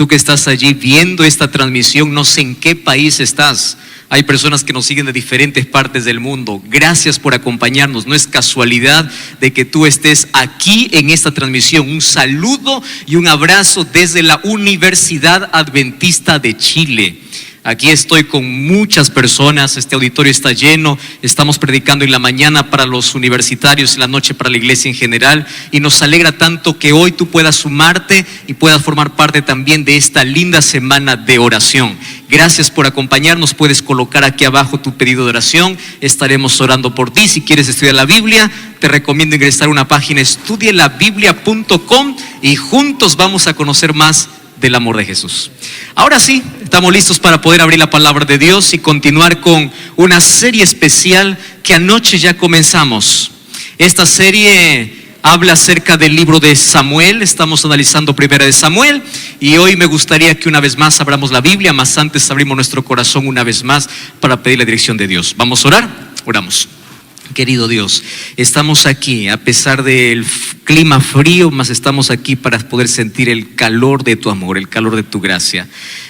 Tú que estás allí viendo esta transmisión, no sé en qué país estás. Hay personas que nos siguen de diferentes partes del mundo. Gracias por acompañarnos. No es casualidad de que tú estés aquí en esta transmisión. Un saludo y un abrazo desde la Universidad Adventista de Chile. Aquí estoy con muchas personas, este auditorio está lleno, estamos predicando en la mañana para los universitarios, en la noche para la iglesia en general, y nos alegra tanto que hoy tú puedas sumarte y puedas formar parte también de esta linda semana de oración. Gracias por acompañarnos, puedes colocar aquí abajo tu pedido de oración, estaremos orando por ti. Si quieres estudiar la Biblia, te recomiendo ingresar a una página estudielabiblia.com y juntos vamos a conocer más del amor de Jesús. Ahora sí, estamos listos para poder abrir la palabra de Dios y continuar con una serie especial que anoche ya comenzamos. Esta serie habla acerca del libro de Samuel. Estamos analizando Primera de Samuel y hoy me gustaría que una vez más abramos la Biblia, más antes abrimos nuestro corazón una vez más para pedir la dirección de Dios. ¿Vamos a orar? Oramos. Querido Dios, estamos aquí a pesar del clima frío, mas estamos aquí para poder sentir el calor de tu amor, el calor de tu gracia.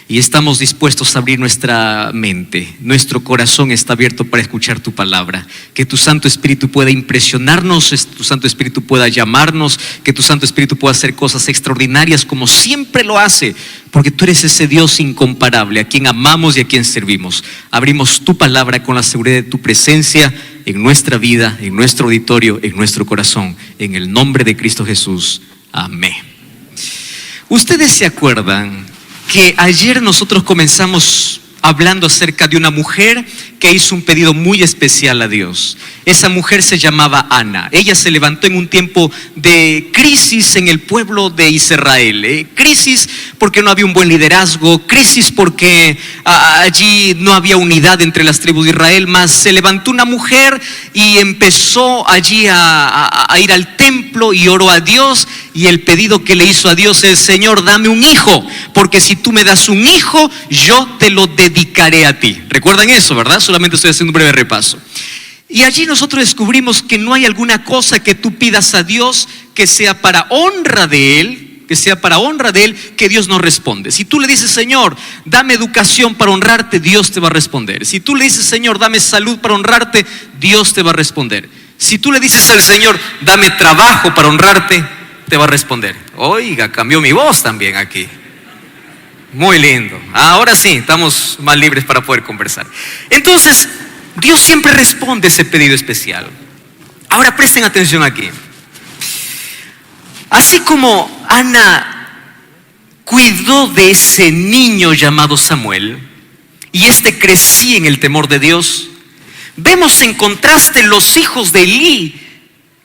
Y estamos dispuestos a abrir nuestra mente, nuestro corazón está abierto para escuchar tu palabra. Que tu Santo Espíritu pueda impresionarnos, tu Santo Espíritu pueda llamarnos, que tu Santo Espíritu pueda hacer cosas extraordinarias como siempre lo hace, porque tú eres ese Dios incomparable, a quien amamos y a quien servimos. Abrimos tu palabra con la seguridad de tu presencia en nuestra vida, en nuestro auditorio, en nuestro corazón, en el nombre de Cristo Jesús. Amén. ¿Ustedes se acuerdan que ayer nosotros comenzamos hablando acerca de una mujer que hizo un pedido muy especial a Dios? Esa mujer se llamaba Ana. Ella se levantó en un tiempo de crisis en el pueblo de Israel. Crisis porque no había un buen liderazgo, crisis porque allí no había unidad entre las tribus de Israel, mas se levantó una mujer y empezó allí a ir al templo y oró a Dios, y el pedido que le hizo a Dios es: Señor, dame un hijo, porque si tú me das un hijo, yo te lo dedicaré a ti. ¿Recuerdan eso, verdad? Solamente estoy haciendo un breve repaso. Y allí nosotros descubrimos que no hay alguna cosa que tú pidas a Dios que sea para honra de Él, que Dios no responde. Si tú le dices: Señor, dame educación para honrarte, Dios te va a responder. Si tú le dices: Señor, dame salud para honrarte, Dios te va a responder. Si tú le dices al Señor: dame trabajo para honrarte, te va a responder. Oiga, cambió mi voz también aquí. Muy lindo. Ahora sí, estamos más libres para poder conversar. Entonces, Dios siempre responde ese pedido especial. Ahora presten atención aquí. Así como Ana cuidó de ese niño llamado Samuel, y este crecía en el temor de Dios, vemos en contraste los hijos de Elí,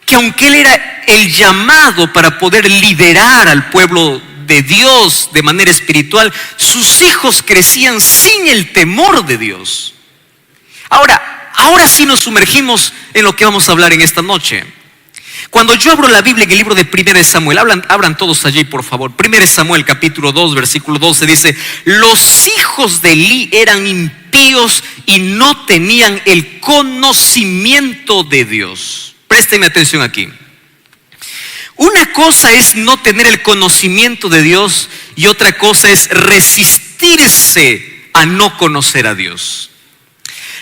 que aunque él era el llamado para poder liderar al pueblo de Dios de manera espiritual, sus hijos crecían sin el temor de Dios. Ahora sí nos sumergimos en lo que vamos a hablar en esta noche. Cuando yo abro la Biblia en el libro de Primera de Samuel, abran todos allí por favor. Primera de Samuel capítulo 2 versículo 12 dice: los hijos de Elí eran impíos y no tenían el conocimiento de Dios. Préstenme atención aquí. Una cosa es no tener el conocimiento de Dios y otra cosa es resistirse a no conocer a Dios.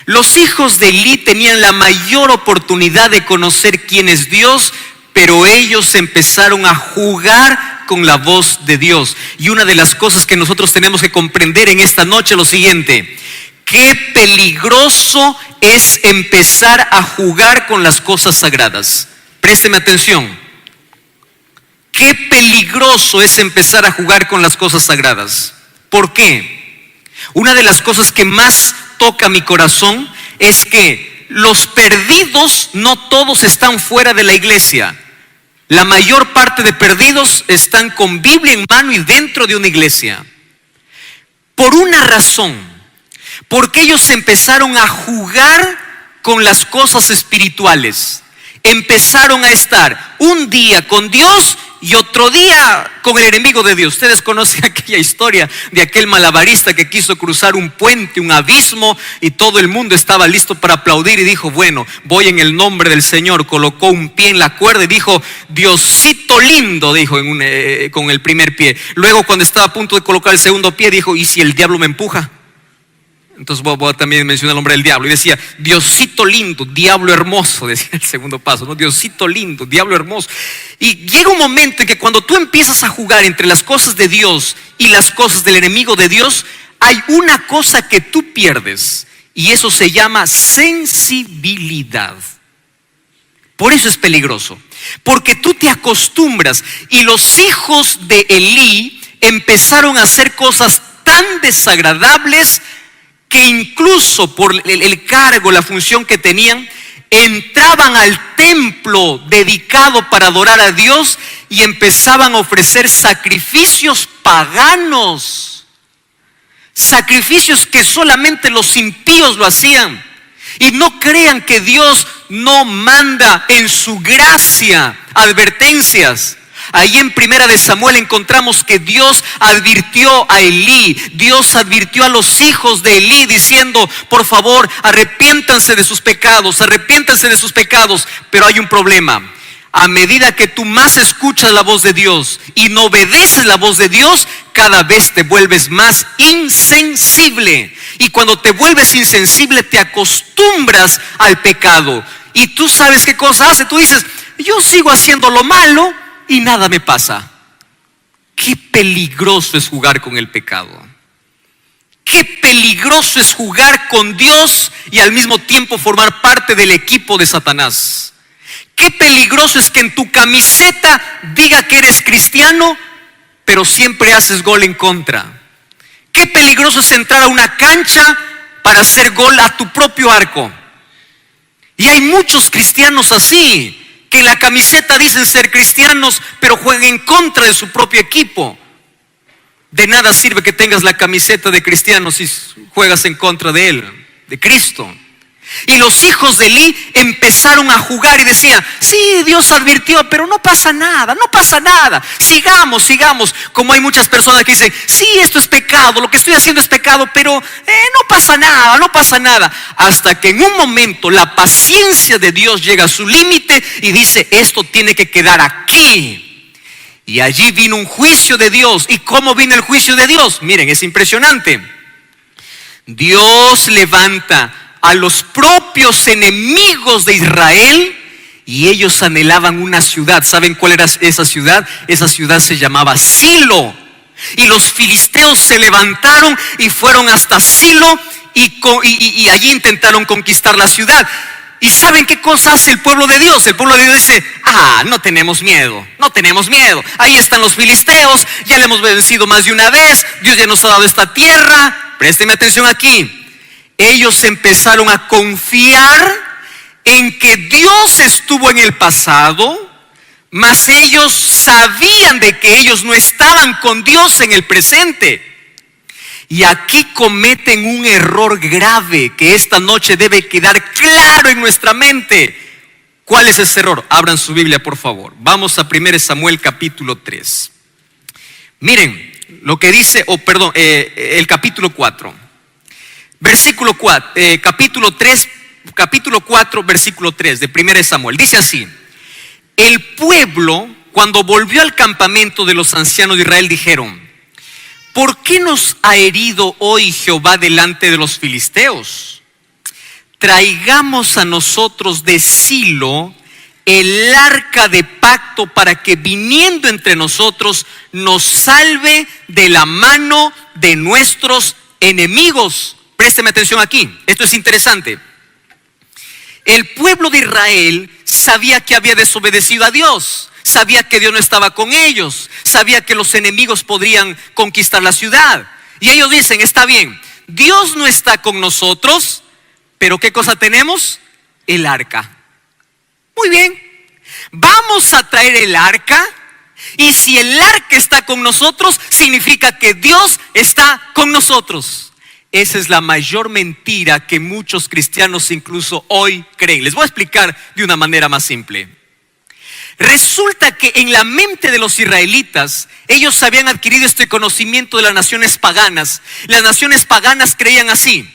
Los hijos de Elí tenían la mayor oportunidad de conocer quién es Dios, pero ellos empezaron a jugar con la voz de Dios. Y una de las cosas que nosotros tenemos que comprender en esta noche es lo siguiente: qué peligroso es empezar a jugar con las cosas sagradas. Présteme atención. Qué peligroso es empezar a jugar con las cosas sagradas. ¿Por qué? Una de las cosas que más toca mi corazón es que los perdidos no todos están fuera de la iglesia. La mayor parte de perdidos están con Biblia en mano y dentro de una iglesia. Por una razón: porque ellos empezaron a jugar con las cosas espirituales. Empezaron a estar un día con Dios y otro día con el enemigo de Dios. Ustedes conocen aquella historia de aquel malabarista que quiso cruzar un puente, un abismo, y todo el mundo estaba listo para aplaudir y dijo, bueno, voy en el nombre del Señor. Colocó un pie en la cuerda y dijo, Diosito lindo, dijo con el primer pie. Luego, cuando estaba a punto de colocar el segundo pie, dijo, ¿y si el diablo me empuja? Entonces voy a también mencionar el nombre del diablo. Y decía, Diosito lindo, diablo hermoso, decía el segundo paso, ¿no? Diosito lindo, diablo hermoso. Y llega un momento en que cuando tú empiezas a jugar entre las cosas de Dios y las cosas del enemigo de Dios, hay una cosa que tú pierdes, y eso se llama sensibilidad. Por eso es peligroso, porque tú te acostumbras, y los hijos de Elí empezaron a hacer cosas tan desagradables que incluso por el cargo, la función que tenían, entraban al templo dedicado para adorar a Dios y empezaban a ofrecer sacrificios paganos, sacrificios que solamente los impíos lo hacían. Y no crean que Dios no manda en su gracia advertencias. Ahí en Primera de Samuel encontramos que Dios advirtió a Elí, Dios advirtió a los hijos de Elí diciendo, por favor, arrepiéntanse de sus pecados, pero hay un problema. A medida que tú más escuchas la voz de Dios y no obedeces la voz de Dios, cada vez te vuelves más insensible. Y cuando te vuelves insensible, te acostumbras al pecado. Y tú sabes qué cosa hace, tú dices, yo sigo haciendo lo malo y nada me pasa. Qué peligroso es jugar con el pecado. Qué peligroso es jugar con Dios y al mismo tiempo formar parte del equipo de Satanás. Qué peligroso es que en tu camiseta diga que eres cristiano, pero siempre haces gol en contra. Qué peligroso es entrar a una cancha para hacer gol a tu propio arco. Y hay muchos cristianos así, que en la camiseta dicen ser cristianos, pero juegan en contra de su propio equipo. De nada sirve que tengas la camiseta de cristiano si juegas en contra de él, de Cristo. Y los hijos de Elí empezaron a jugar y decían, sí, Dios advirtió, pero no pasa nada, sigamos. Como hay muchas personas que dicen, sí, esto es pecado, lo que estoy haciendo es pecado, pero no pasa nada. Hasta que en un momento la paciencia de Dios llega a su límite y dice, esto tiene que quedar aquí. Y allí vino un juicio de Dios. ¿Y cómo vino el juicio de Dios? Miren, es impresionante. Dios levanta a los propios enemigos de Israel y ellos anhelaban una ciudad. ¿Saben cuál era esa ciudad? Esa ciudad se llamaba Silo. Y los filisteos se levantaron y fueron hasta Silo y allí intentaron conquistar la ciudad. ¿Y saben qué cosa hace el pueblo de Dios? El pueblo de Dios dice, no tenemos miedo. Ahí están los filisteos, ya le hemos vencido más de una vez, Dios ya nos ha dado esta tierra. Présteme atención aquí. Ellos empezaron a confiar en que Dios estuvo en el pasado, mas ellos sabían de que ellos no estaban con Dios en el presente. Y aquí cometen un error grave que esta noche debe quedar claro en nuestra mente. ¿Cuál es ese error? Abran su Biblia, por favor. Vamos a 1 Samuel capítulo 3. Miren lo que dice, el capítulo 4. Versículo 4, capítulo 4, versículo 3 de 1 Samuel. Dice así: el pueblo, cuando volvió al campamento de los ancianos de Israel, dijeron, ¿por qué nos ha herido hoy Jehová delante de los filisteos? Traigamos a nosotros de Silo el arca de pacto para que viniendo entre nosotros nos salve de la mano de nuestros enemigos. Présteme atención aquí, esto es interesante. El pueblo de Israel sabía que había desobedecido a Dios, sabía que Dios no estaba con ellos, sabía que los enemigos podrían conquistar la ciudad. Y ellos dicen, está bien, Dios no está con nosotros, pero ¿qué cosa tenemos? El arca. Muy bien, vamos a traer el arca, y si el arca está con nosotros, significa que Dios está con nosotros. Esa es la mayor mentira que muchos cristianos incluso hoy creen. Les voy a explicar de una manera más simple. Resulta que en la mente de los israelitas, ellos habían adquirido este conocimiento de las naciones paganas. Las naciones paganas creían así: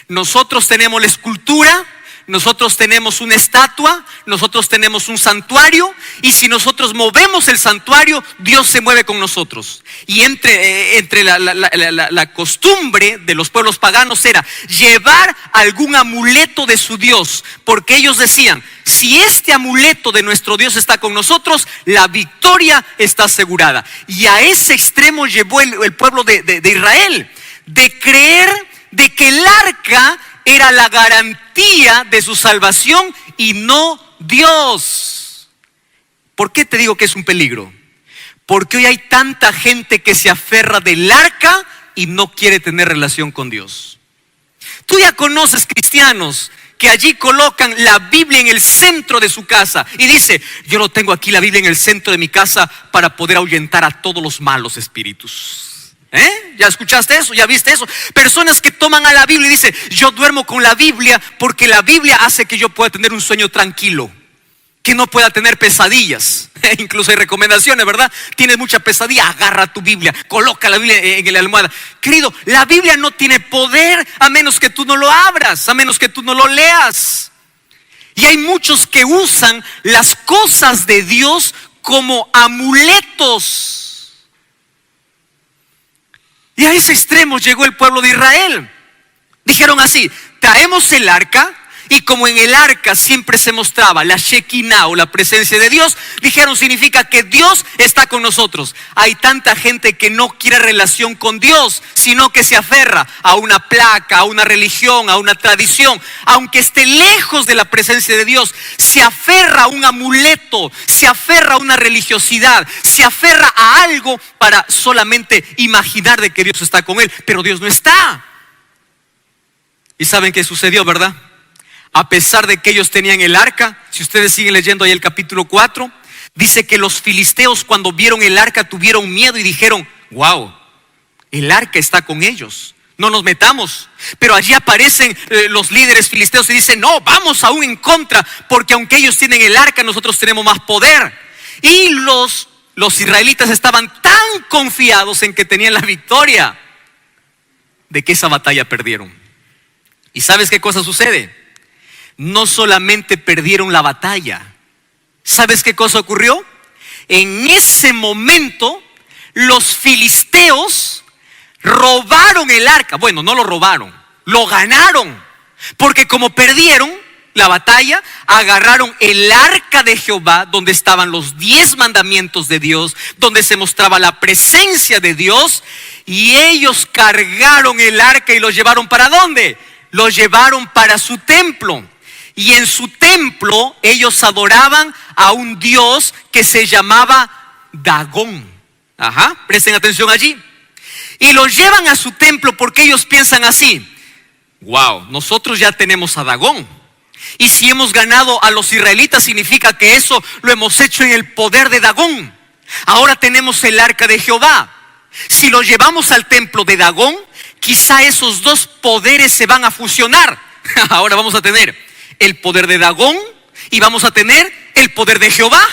nosotros tenemos la escultura, nosotros tenemos una estatua, nosotros tenemos un santuario, y si nosotros movemos el santuario, Dios se mueve con nosotros. Y entre la costumbre de los pueblos paganos era llevar algún amuleto de su Dios, porque ellos decían: si este amuleto de nuestro Dios está con nosotros, la victoria está asegurada. Y a ese extremo llevó el pueblo de Israel, de creer de que el arca era la garantía de su salvación y no Dios. ¿Por qué te digo que es un peligro? Porque hoy hay tanta gente que se aferra del arca y no quiere tener relación con Dios. Tú ya conoces cristianos que allí colocan la Biblia en el centro de su casa y dice: yo no tengo aquí la Biblia en el centro de mi casa para poder ahuyentar a todos los malos espíritus. ¿Ya escuchaste eso? ¿Ya viste eso? Personas que toman a la Biblia y dicen: yo duermo con la Biblia porque la Biblia hace que yo pueda tener un sueño tranquilo, que no pueda tener pesadillas. Incluso hay recomendaciones, ¿verdad? Tienes mucha pesadilla, agarra tu Biblia, coloca la Biblia en la almohada. Querido, la Biblia no tiene poder a menos que tú no lo abras, a menos que tú no lo leas. Y hay muchos que usan las cosas de Dios como amuletos. Y a ese extremo llegó el pueblo de Israel. Dijeron así: traemos el arca, y como en el arca siempre se mostraba la Shekinah o la presencia de Dios, dijeron: significa que Dios está con nosotros. Hay tanta gente que no quiere relación con Dios, sino que se aferra a una placa, a una religión, a una tradición. Aunque esté lejos de la presencia de Dios, se aferra a un amuleto, se aferra a una religiosidad, se aferra a algo para solamente imaginar de que Dios está con él, pero Dios no está. ¿Y saben qué sucedió, verdad? A pesar de que ellos tenían el arca, si ustedes siguen leyendo ahí el capítulo 4, dice que los filisteos, cuando vieron el arca, tuvieron miedo y dijeron: wow, el arca está con ellos, no nos metamos. Pero allí aparecen los líderes filisteos y dicen: no, vamos aún en contra, porque aunque ellos tienen el arca, nosotros tenemos más poder. Y los israelitas estaban tan confiados en que tenían la victoria, de que esa batalla perdieron. ¿Y sabes qué cosa sucede? No solamente perdieron la batalla. ¿Sabes qué cosa ocurrió? En ese momento los filisteos robaron el arca. Bueno, no lo robaron, lo ganaron. Porque como perdieron la batalla, agarraron el arca de Jehová, donde estaban los 10 mandamientos de Dios, donde se mostraba la presencia de Dios, y ellos cargaron el arca y lo llevaron ¿para dónde? Lo llevaron para su templo. Y en su templo ellos adoraban a un dios que se llamaba Dagón. Presten atención allí. Y lo llevan a su templo porque ellos piensan así: wow, nosotros ya tenemos a Dagón. Y si hemos ganado a los israelitas, significa que eso lo hemos hecho en el poder de Dagón. Ahora tenemos el arca de Jehová. Si lo llevamos al templo de Dagón, quizá esos dos poderes se van a fusionar. Ahora vamos a tener el poder de Dagón y vamos a tener el poder de Jehová.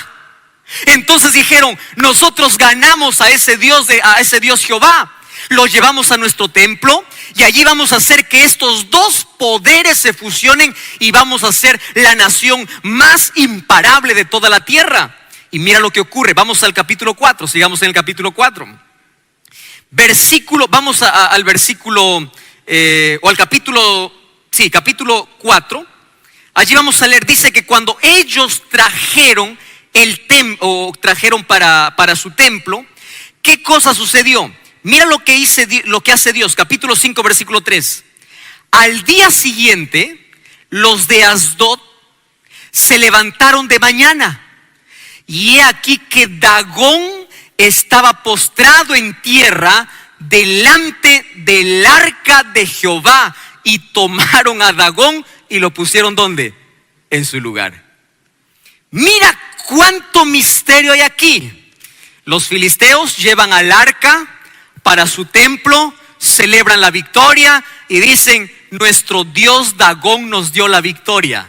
Entonces dijeron: nosotros ganamos a ese Dios Jehová, lo llevamos a nuestro templo y allí vamos a hacer que estos dos poderes se fusionen y vamos a ser la nación más imparable de toda la tierra. Y mira lo que ocurre. Vamos al capítulo 4, sigamos en el capítulo 4. Vamos al versículo, o al capítulo 4. Allí vamos a leer, dice que cuando ellos trajeron trajeron para su templo, ¿qué cosa sucedió? Mira lo que hace Dios, capítulo 5, versículo 3. Al día siguiente, los de Asdod se levantaron de mañana, y he aquí que Dagón estaba postrado en tierra delante del arca de Jehová, y tomaron a Dagón y lo pusieron ¿dónde? En su lugar. Mira cuánto misterio hay aquí. Los filisteos llevan al arca para su templo, celebran la victoria y dicen: nuestro Dios Dagón nos dio la victoria.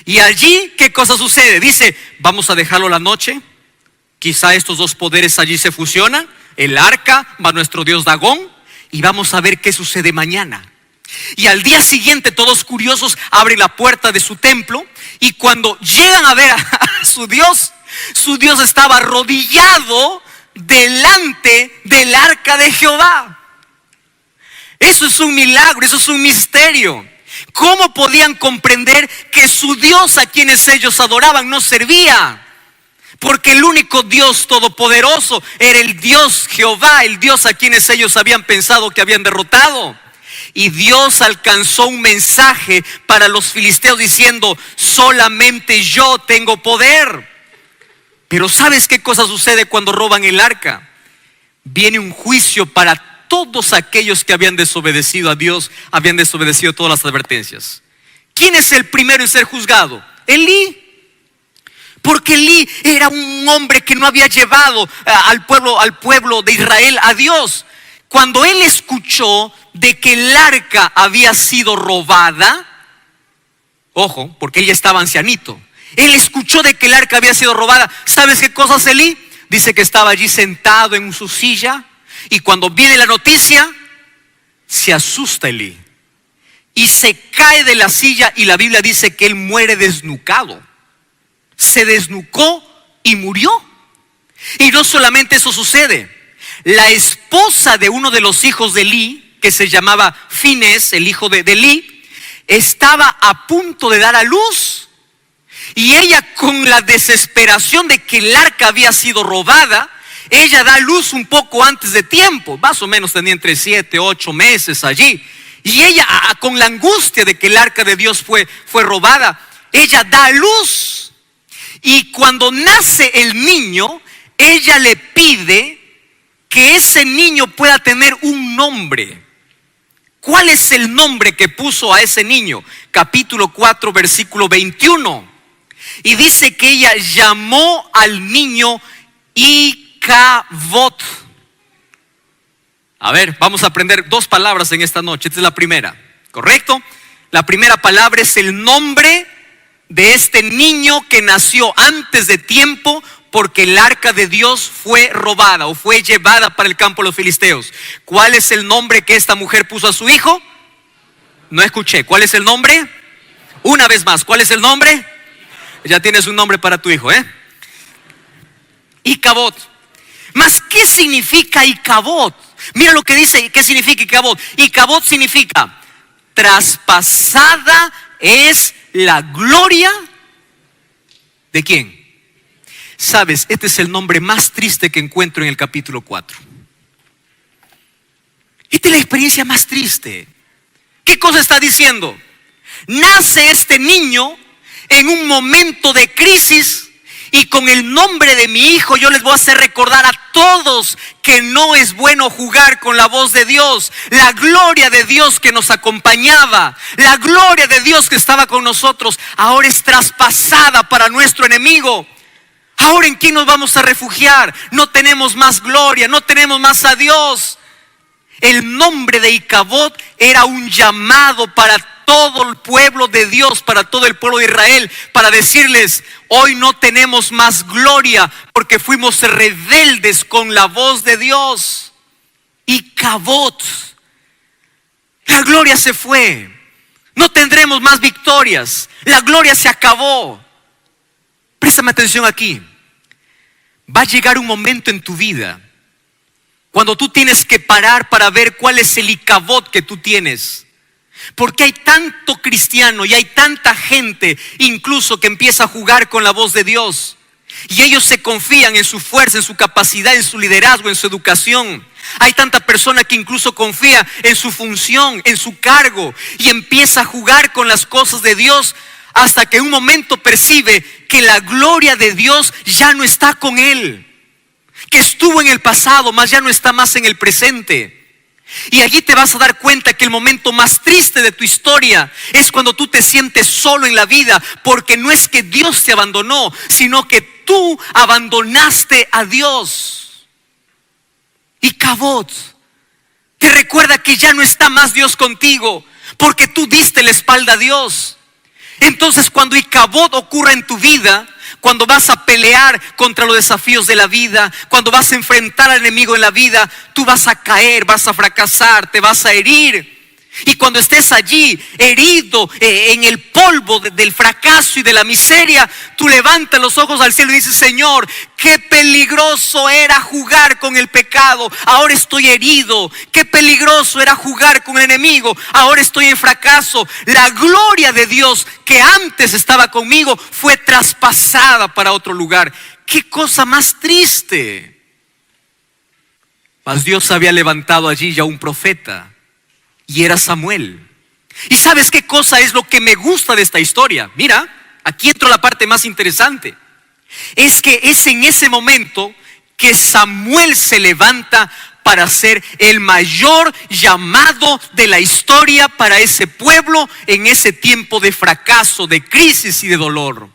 Y allí, ¿qué cosa sucede? Dice, vamos a dejarlo la noche. Quizá estos dos poderes allí se fusionan. El arca, va nuestro dios Dagón, y vamos a ver qué sucede mañana. Y al día siguiente, todos curiosos, abren la puerta de su templo, y cuando llegan a ver a su Dios estaba arrodillado delante del arca de Jehová. Eso es un milagro, eso es un misterio. ¿Cómo podían comprender que su Dios, a quienes ellos adoraban, no servía? Porque el único Dios todopoderoso era el Dios Jehová, el Dios a quienes ellos habían pensado que habían derrotado. Y Dios alcanzó un mensaje para los filisteos diciendo, solamente yo tengo poder. Pero ¿sabes qué cosa sucede cuando roban el arca? Viene un juicio para todos aquellos que habían desobedecido a Dios, habían desobedecido todas las advertencias. ¿Quién es el primero en ser juzgado? Elí. Porque Elí era un hombre que no había llevado al pueblo de Israel a Dios. Cuando él escuchó de que el arca había sido robada, ojo, porque él ya estaba ancianito. Él escuchó de que el arca había sido robada. ¿Sabes qué cosa hace Elí? Dice que estaba allí sentado en su silla, y cuando viene la noticia, se asusta Elí y se cae de la silla, y la Biblia dice que él muere desnucado. Se desnucó y murió. Y no solamente eso sucede. La esposa de uno de los hijos de Elí, que se llamaba Finés, el hijo de Elí, estaba a punto de dar a luz. Y ella, con la desesperación de que el arca había sido robada, ella da a luz un poco antes de tiempo. Más o menos tenía entre 7, 8 meses allí. Y ella, con la angustia de que el arca de Dios fue robada, ella da a luz. Y cuando nace el niño, ella le pide que ese niño pueda tener un nombre. ¿Cuál es el nombre que puso a ese niño? Capítulo 4, versículo 21. Y dice que ella llamó al niño Icabod. A ver, vamos a aprender 2 palabras en esta noche. Esta es la primera, ¿correcto? La primera palabra es el nombre de este niño que nació antes de tiempo, porque el arca de Dios fue robada o fue llevada para el campo de los filisteos. ¿Cuál es el nombre que esta mujer puso a su hijo? No escuché. ¿Cuál es el nombre? Una vez más, ¿cuál es el nombre? Ya tienes un nombre para tu hijo, Icabod. ¿Mas qué significa Icabod? Mira lo que dice, ¿qué significa Icabod? Icabod significa traspasada es la gloria ¿de quién? Sabes, este es el nombre más triste que encuentro en el capítulo 4. Esta es la experiencia más triste. ¿Qué cosa está diciendo? Nace este niño en un momento de crisis, y con el nombre de mi hijo yo les voy a hacer recordar a todos que no es bueno jugar con la voz de Dios. La gloria de Dios que nos acompañaba, la gloria de Dios que estaba con nosotros, ahora es traspasada para nuestro enemigo. Ahora, ¿en quién nos vamos a refugiar? No tenemos más gloria, no tenemos más a Dios. El nombre de Icabod era un llamado para todo el pueblo de Dios, para todo el pueblo de Israel, para decirles: hoy no tenemos más gloria porque fuimos rebeldes con la voz de Dios. Icabod, la gloria se fue, no tendremos más victorias, la gloria se acabó. Préstame atención aquí. Va a llegar un momento en tu vida cuando tú tienes que parar para ver cuál es el Icabod que tú tienes. Porque hay tanto cristiano y hay tanta gente incluso que empieza a jugar con la voz de Dios. Y ellos se confían en su fuerza, en su capacidad, en su liderazgo, en su educación. Hay tanta persona que incluso confía en su función, en su cargo, y empieza a jugar con las cosas de Dios hasta que en un momento percibe que la gloria de Dios ya no está con él, que estuvo en el pasado, mas ya no está más en el presente. Y allí te vas a dar cuenta que el momento más triste de tu historia es cuando tú te sientes solo en la vida, porque no es que Dios te abandonó, sino que tú abandonaste a Dios. Icabod te recuerda que ya no está más Dios contigo, porque tú diste la espalda a Dios. Entonces cuando Icabod ocurra en tu vida, cuando vas a pelear contra los desafíos de la vida, cuando vas a enfrentar al enemigo en la vida, tú vas a caer, vas a fracasar, te vas a herir. Y cuando estés allí herido en el polvo del fracaso y de la miseria, tú levantas los ojos al cielo y dices: Señor, qué peligroso era jugar con el pecado, ahora estoy herido. Qué peligroso era jugar con el enemigo, ahora estoy en fracaso. La gloria de Dios que antes estaba conmigo fue traspasada para otro lugar. Qué cosa más triste. Mas Dios había levantado allí ya un profeta, y era Samuel. ¿Y sabes qué cosa es lo que me gusta de esta historia? Mira, aquí entra la parte más interesante. Es que es en ese momento que Samuel se levanta para hacer el mayor llamado de la historia para ese pueblo en ese tiempo de fracaso, de crisis y de dolor.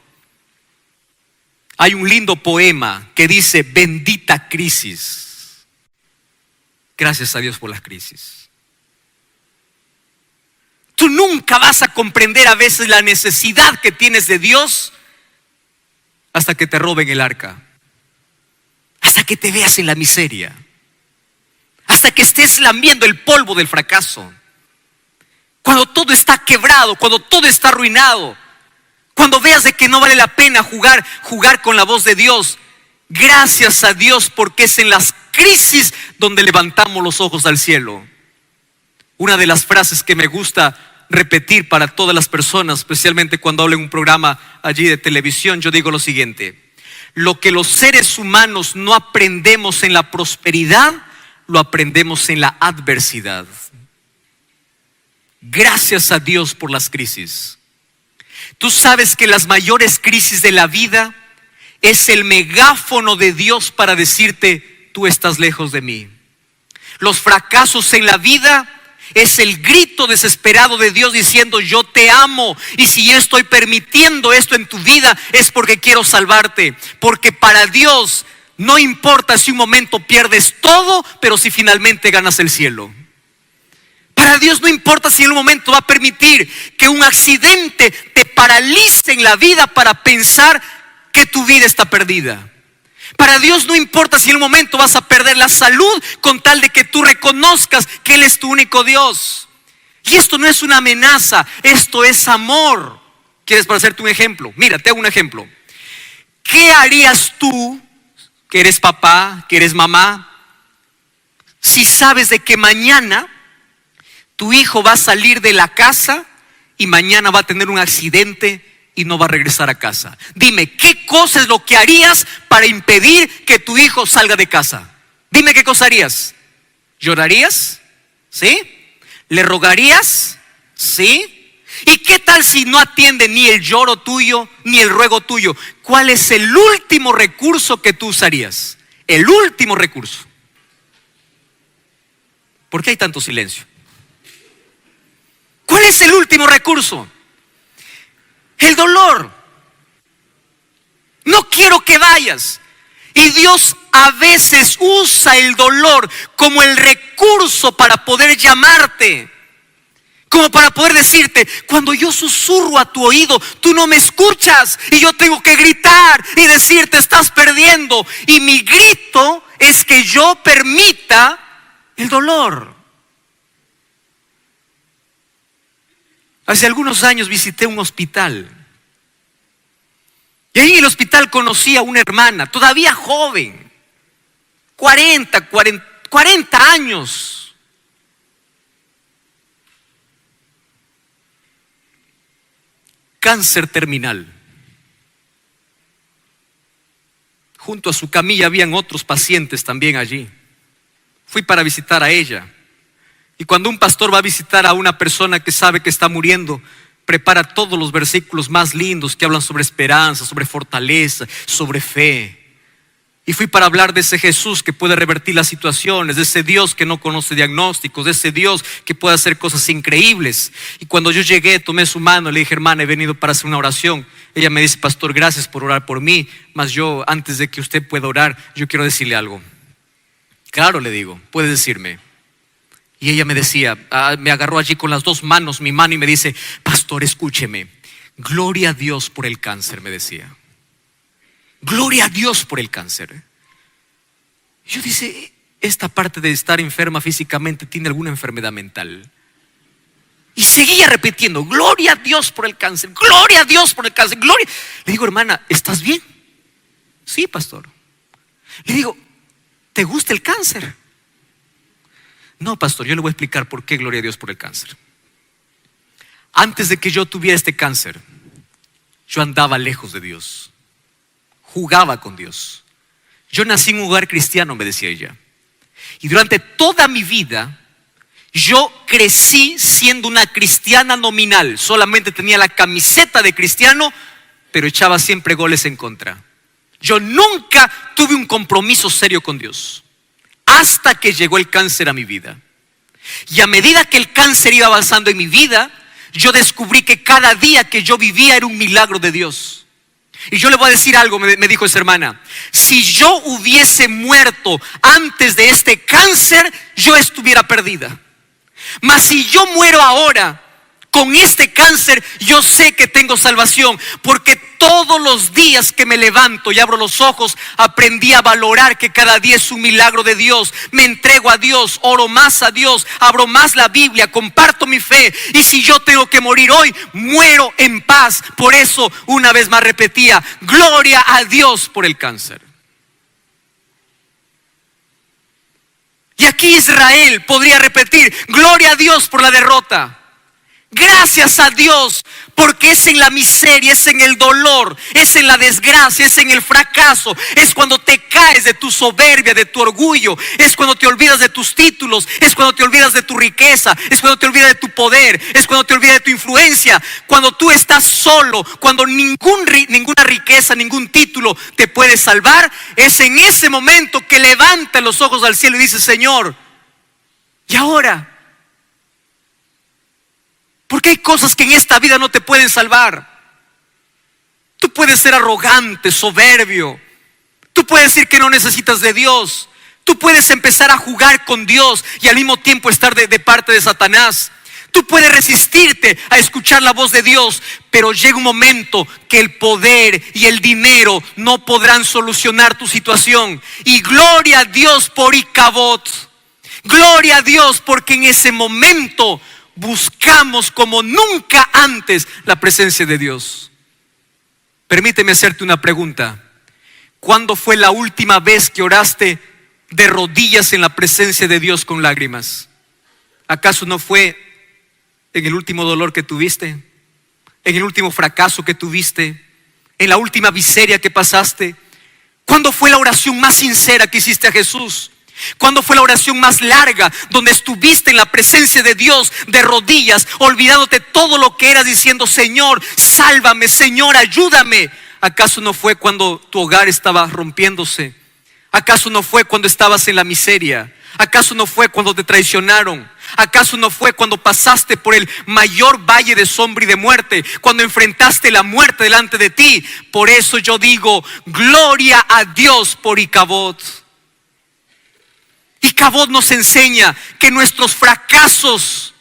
Hay un lindo poema que dice: bendita crisis. Gracias a Dios por las crisis. Tú nunca vas a comprender a veces la necesidad que tienes de Dios hasta que te roben el arca, hasta que te veas en la miseria, hasta que estés lamiendo el polvo del fracaso. Cuando todo está quebrado, cuando todo está arruinado, cuando veas de que no vale la pena jugar con la voz de Dios. Gracias a Dios, porque es en las crisis donde levantamos los ojos al cielo. Una de las frases que me gusta repetir para todas las personas, especialmente cuando hablo en un programa allí de televisión, yo digo lo siguiente: lo que los seres humanos no aprendemos en la prosperidad, lo aprendemos en la adversidad. Gracias a Dios por las crisis. Tú sabes que las mayores crisis de la vida es el megáfono de Dios para decirte: tú estás lejos de mí. Los fracasos en la vida es el grito desesperado de Dios diciendo: yo te amo, y si yo estoy permitiendo esto en tu vida es porque quiero salvarte. Porque para Dios no importa si un momento pierdes todo, pero si finalmente ganas el cielo. Para Dios no importa si en un momento va a permitir que un accidente te paralice en la vida para pensar que tu vida está perdida. Para Dios no importa si en un momento vas a perder la salud con tal de que tú reconozcas que Él es tu único Dios. Y esto no es una amenaza, esto es amor. ¿Quieres para hacerte un ejemplo? Mira, te hago un ejemplo. ¿Qué harías tú, que eres papá, que eres mamá, si sabes de que mañana tu hijo va a salir de la casa y mañana va a tener un accidente y no va a regresar a casa? Dime, ¿qué cosa es lo que harías para impedir que tu hijo salga de casa? Dime, ¿qué cosa harías? ¿Llorarías? ¿Sí? ¿Le rogarías? ¿Sí? ¿Y qué tal si no atiende ni el lloro tuyo ni el ruego tuyo? ¿Cuál es el último recurso que tú usarías? El último recurso. ¿Por qué hay tanto silencio? ¿Cuál es el último recurso? El dolor. No quiero que vayas. Y Dios a veces usa el dolor como el recurso para poder llamarte, como para poder decirte: cuando yo susurro a tu oído, tú no me escuchas, y yo tengo que gritar y decirte: estás perdiendo. Y mi grito es que yo permita el dolor. Hace algunos años visité un hospital. Y ahí en el hospital conocí a una hermana, todavía joven, 40 años. Cáncer terminal. Junto a su camilla habían otros pacientes también allí. Fui para visitar a ella. Y cuando un pastor va a visitar a una persona que sabe que está muriendo, prepara todos los versículos más lindos que hablan sobre esperanza, sobre fortaleza, sobre fe. Y fui para hablar de ese Jesús que puede revertir las situaciones, de ese Dios que no conoce diagnósticos, de ese Dios que puede hacer cosas increíbles. Y cuando yo llegué, tomé su mano, le dije: hermana, he venido para hacer una oración. Ella me dice: pastor, gracias por orar por mí, mas yo, antes de que usted pueda orar, yo quiero decirle algo. Claro, le digo, puede decirme. Y ella me decía, me agarró allí con las dos manos mi mano y me dice: pastor, escúcheme, Gloria a Dios por el cáncer, me decía. Gloria a Dios por el cáncer. Yo dice, esta parte de estar enferma físicamente tiene alguna enfermedad mental. Y seguía repitiendo, gloria a Dios por el cáncer, gloria a Dios por el cáncer, gloria. Le digo, hermana, ¿estás bien? Sí, pastor. Le digo, ¿te gusta el cáncer? No, pastor, yo le voy a explicar por qué gloria a Dios por el cáncer. Antes de que yo tuviera este cáncer, yo andaba lejos de Dios, jugaba con Dios. Yo nací en un hogar cristiano, me decía ella. Y durante toda mi vida, yo crecí siendo una cristiana nominal. Solamente tenía la camiseta de cristiano, pero echaba siempre goles en contra. Yo nunca tuve un compromiso serio con Dios, hasta que llegó el cáncer a mi vida. Y a medida que el cáncer iba avanzando en mi vida, yo descubrí que cada día que yo vivía era un milagro de Dios. Y yo le voy a decir algo, me dijo esa hermana. Si yo hubiese muerto antes de este cáncer, yo estuviera perdida. Mas si yo muero ahora con este cáncer, yo sé que tengo salvación, porque todos los días que me levanto y abro los ojos, aprendí a valorar que cada día es un milagro de Dios. Me entrego a Dios, oro más a Dios, abro más la Biblia, comparto mi fe. Y si yo tengo que morir hoy, muero en paz. Por eso una vez más repetía, gloria a Dios por el cáncer. Y aquí Israel podría repetir, gloria a Dios por la derrota. Gracias a Dios, porque es en la miseria, es en el dolor, es en la desgracia, es en el fracaso, es cuando te caes de tu soberbia, de tu orgullo, es cuando te olvidas de tus títulos, es cuando te olvidas de tu riqueza, es cuando te olvidas de tu poder, es cuando te olvidas de tu influencia, cuando tú estás solo, cuando ninguna riqueza, ningún título te puede salvar. Es en ese momento que levantas los ojos al cielo y dices, Señor, ¿y ahora? Porque hay cosas que en esta vida no te pueden salvar. Tú puedes ser arrogante, soberbio. Tú puedes decir que no necesitas de Dios. Tú puedes empezar a jugar con Dios y al mismo tiempo estar de parte de Satanás. Tú puedes resistirte a escuchar la voz de Dios, pero llega un momento que el poder y el dinero no podrán solucionar tu situación. Y gloria a Dios por Icabod. Gloria a Dios porque en ese momento buscamos como nunca antes la presencia de Dios. Permíteme hacerte una pregunta. ¿Cuándo fue la última vez que oraste de rodillas en la presencia de Dios con lágrimas? ¿Acaso no fue en el último dolor que tuviste? ¿En el último fracaso que tuviste? ¿En la última miseria que pasaste? ¿Cuándo fue la oración más sincera que hiciste a Jesús? ¿Cuándo fue la oración más larga donde estuviste en la presencia de Dios de rodillas, olvidándote todo lo que eras, diciendo, Señor, sálvame, Señor, ayúdame? ¿Acaso no fue cuando tu hogar estaba rompiéndose? ¿Acaso no fue cuando estabas en la miseria? ¿Acaso no fue cuando te traicionaron? ¿Acaso no fue cuando pasaste por el mayor valle de sombra y de muerte? Cuando enfrentaste la muerte delante de ti. Por eso yo digo, gloria a Dios por Icabod. Icabod nos enseña que nuestros fracasos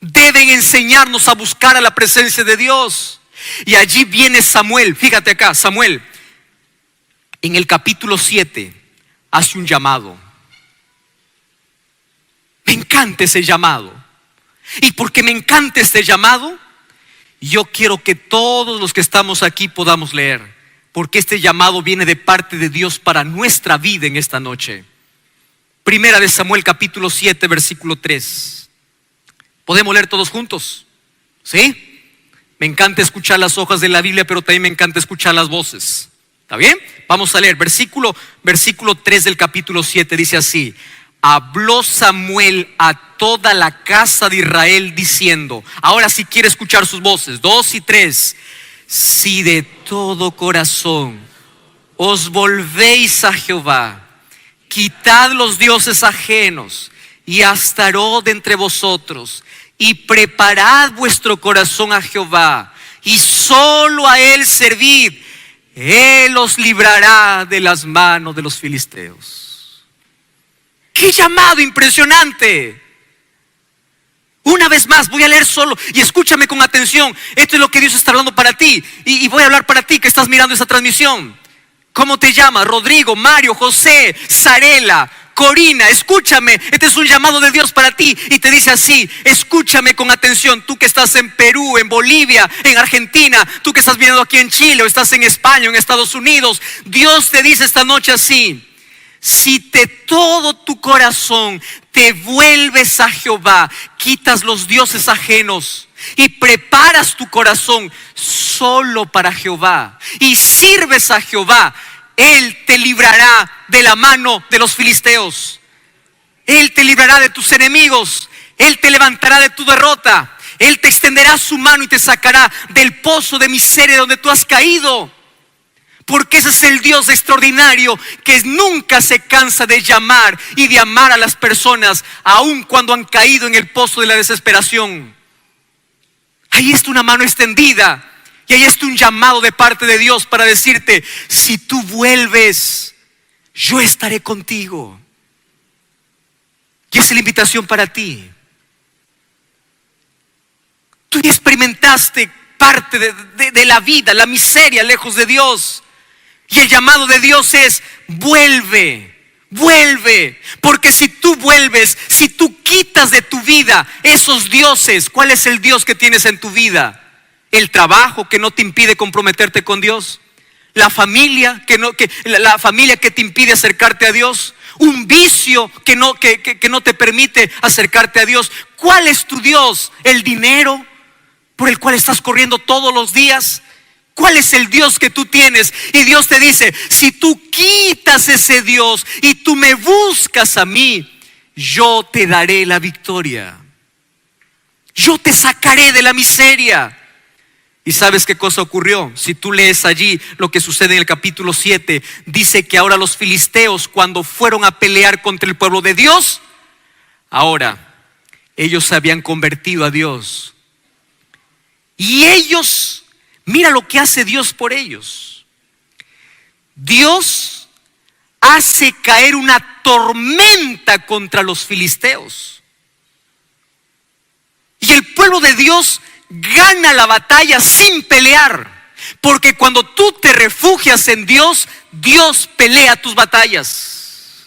deben enseñarnos a buscar a la presencia de Dios. Y allí viene Samuel, fíjate acá, Samuel, en el capítulo 7, hace un llamado. Me encanta ese llamado. Y porque me encanta este llamado, yo quiero que todos los que estamos aquí podamos leer, porque este llamado viene de parte de Dios para nuestra vida en esta noche. Primera de Samuel capítulo 7 versículo 3. ¿Podemos leer todos juntos? ¿Sí? Me encanta escuchar las hojas de la Biblia, pero también me encanta escuchar las voces. ¿Está bien? Vamos a leer versículo 3 del capítulo 7. Dice así: habló Samuel a toda la casa de Israel diciendo, ahora sí quiere escuchar sus voces, 2 y 3. Si de todo corazón os volvéis a Jehová, quitad los dioses ajenos y Astarot de entre vosotros, y preparad vuestro corazón a Jehová, y solo a Él servid. Él os librará de las manos de los filisteos. ¡Qué llamado impresionante! Una vez más, voy a leer solo y escúchame con atención. Esto es lo que Dios está hablando para ti. Y voy a hablar para ti que estás mirando esta transmisión. ¿Cómo te llamas? Rodrigo, Mario, José, Sarela, Corina, escúchame. Este es un llamado de Dios para ti. Y te dice así, escúchame con atención. Tú que estás en Perú, en Bolivia, en Argentina, tú que estás viviendo aquí en Chile o estás en España, en Estados Unidos. Dios te dice esta noche así: si de todo tu corazón te vuelves a Jehová, quitas los dioses ajenos y preparas tu corazón solo para Jehová y sirves a Jehová, Él te librará de la mano de los filisteos. Él te librará de tus enemigos. Él te levantará de tu derrota. Él te extenderá su mano y te sacará del pozo de miseria donde tú has caído. Porque ese es el Dios extraordinario que nunca se cansa de llamar y de amar a las personas, aun cuando han caído en el pozo de la desesperación. Ahí está una mano extendida y ahí está un llamado de parte de Dios para decirte: si tú vuelves, yo estaré contigo. Y esa es la invitación para ti. Tú ya experimentaste parte de la vida, la miseria lejos de Dios. Y el llamado de Dios es: vuelve, vuelve. Porque si tú vuelves, si tú quitas de tu vida esos dioses, ¿cuál es el Dios que tienes en tu vida? El trabajo que no te impide comprometerte con Dios, la familia la familia que te impide acercarte a Dios, un vicio que no te permite acercarte a Dios. ¿Cuál es tu Dios? ¿El dinero por el cual estás corriendo todos los días? ¿Cuál es el Dios que tú tienes? Y Dios te dice: si tú quitas ese Dios y tú me buscas a mí, yo te daré la victoria. Yo te sacaré de la miseria. ¿Y sabes qué cosa ocurrió? Si tú lees allí lo que sucede en el capítulo 7, dice que ahora los filisteos, cuando fueron a pelear contra el pueblo de Dios, ahora ellos se habían convertido a Dios. Y ellos, mira lo que hace Dios por ellos. Dios hace caer una tormenta contra los filisteos. Y el pueblo de Dios gana la batalla sin pelear. Porque cuando tú te refugias en Dios, Dios pelea tus batallas.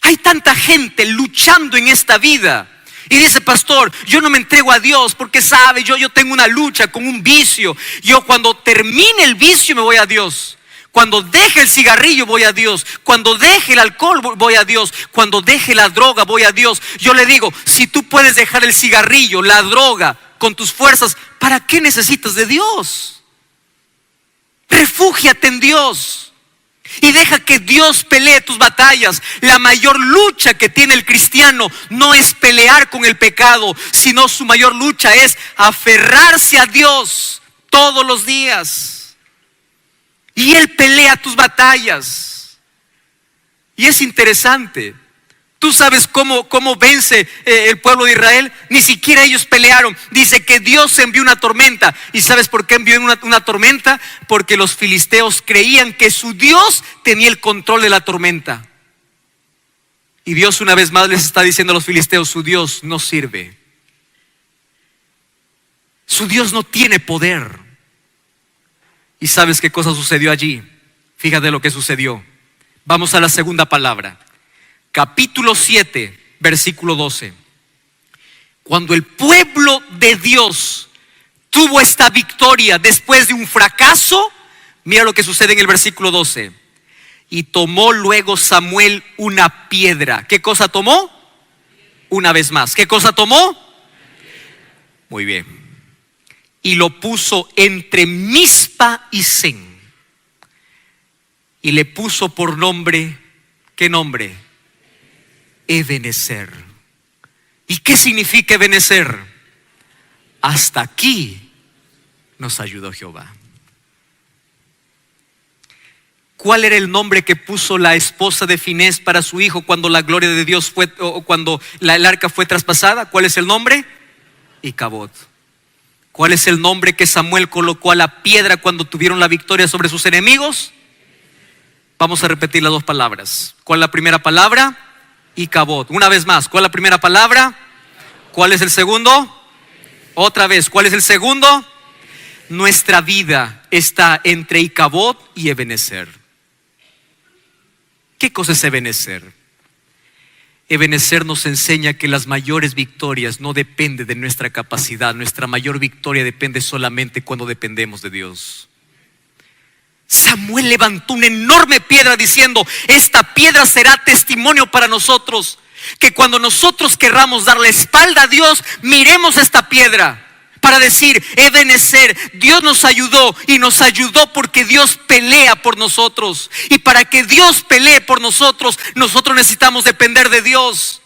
Hay tanta gente luchando en esta vida. Y dice: pastor, yo no me entrego a Dios porque sabe, yo tengo una lucha con un vicio. Yo cuando termine el vicio me voy a Dios. Cuando deje el cigarrillo voy a Dios. Cuando deje el alcohol voy a Dios. Cuando deje la droga voy a Dios. Yo le digo: si tú puedes dejar el cigarrillo, la droga con tus fuerzas, ¿para qué necesitas de Dios? Refúgiate en Dios. Y deja que Dios pelee tus batallas. La mayor lucha que tiene el cristiano no es pelear con el pecado, sino su mayor lucha es aferrarse a Dios todos los días. Y Él pelea tus batallas. Y es interesante. ¿Tú sabes cómo vence el pueblo de Israel? Ni siquiera ellos pelearon. Dice que Dios envió una tormenta. ¿Y sabes por qué envió una tormenta? Porque los filisteos creían que su Dios tenía el control de la tormenta. Y Dios una vez más les está diciendo a los filisteos: su Dios no sirve. Su Dios no tiene poder. ¿Y sabes qué cosa sucedió allí? Fíjate lo que sucedió. Vamos a la segunda palabra. Capítulo 7, versículo 12. Cuando el pueblo de Dios tuvo esta victoria después de un fracaso, mira lo que sucede en el versículo 12. Y tomó luego Samuel una piedra. ¿Qué cosa tomó? Una vez más. ¿Qué cosa tomó? Muy bien. Y lo puso entre Mizpa y Sen. Y le puso por nombre, ¿qué nombre? Ebenezer. ¿Y qué significa Ebenezer? Hasta aquí nos ayudó Jehová. ¿Cuál era el nombre que puso la esposa de Finés para su hijo cuando la gloria de Dios fue, o cuando el arca fue traspasada? ¿Cuál es el nombre? Icabod. ¿Cuál es el nombre que Samuel colocó a la piedra cuando tuvieron la victoria sobre sus enemigos? Vamos a repetir las dos palabras. ¿Cuál es la primera palabra? Icabod. Una vez más, ¿cuál es la primera palabra? ¿Cuál es el segundo? Otra vez, ¿cuál es el segundo? Nuestra vida está entre Icabod y Ebenezer. ¿Qué cosa es Ebenezer? Ebenezer nos enseña que las mayores victorias no dependen de nuestra capacidad. Nuestra mayor victoria depende solamente cuando dependemos de Dios. Samuel levantó una enorme piedra diciendo: esta piedra será testimonio para nosotros, que cuando nosotros querramos dar la espalda a Dios, miremos esta piedra para decir: Ebenezer, Dios nos ayudó, y nos ayudó porque Dios pelea por nosotros. Y para que Dios pelee por nosotros, nosotros necesitamos depender de Dios.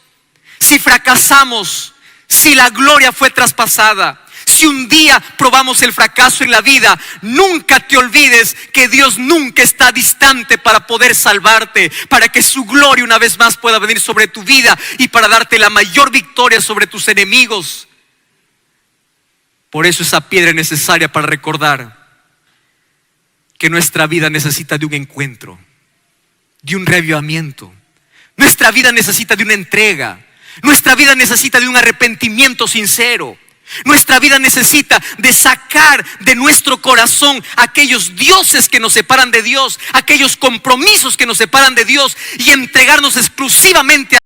Si fracasamos, si la gloria fue traspasada, si un día probamos el fracaso en la vida, nunca te olvides que Dios nunca está distante para poder salvarte, para que su gloria una vez más pueda venir sobre tu vida y para darte la mayor victoria sobre tus enemigos. Por eso esa piedra es necesaria para recordar que nuestra vida necesita de un encuentro, de un reavivamiento. Nuestra vida necesita de una entrega. Nuestra vida necesita de un arrepentimiento sincero. Nuestra vida necesita de sacar de nuestro corazón aquellos dioses que nos separan de Dios, aquellos compromisos que nos separan de Dios, y entregarnos exclusivamente a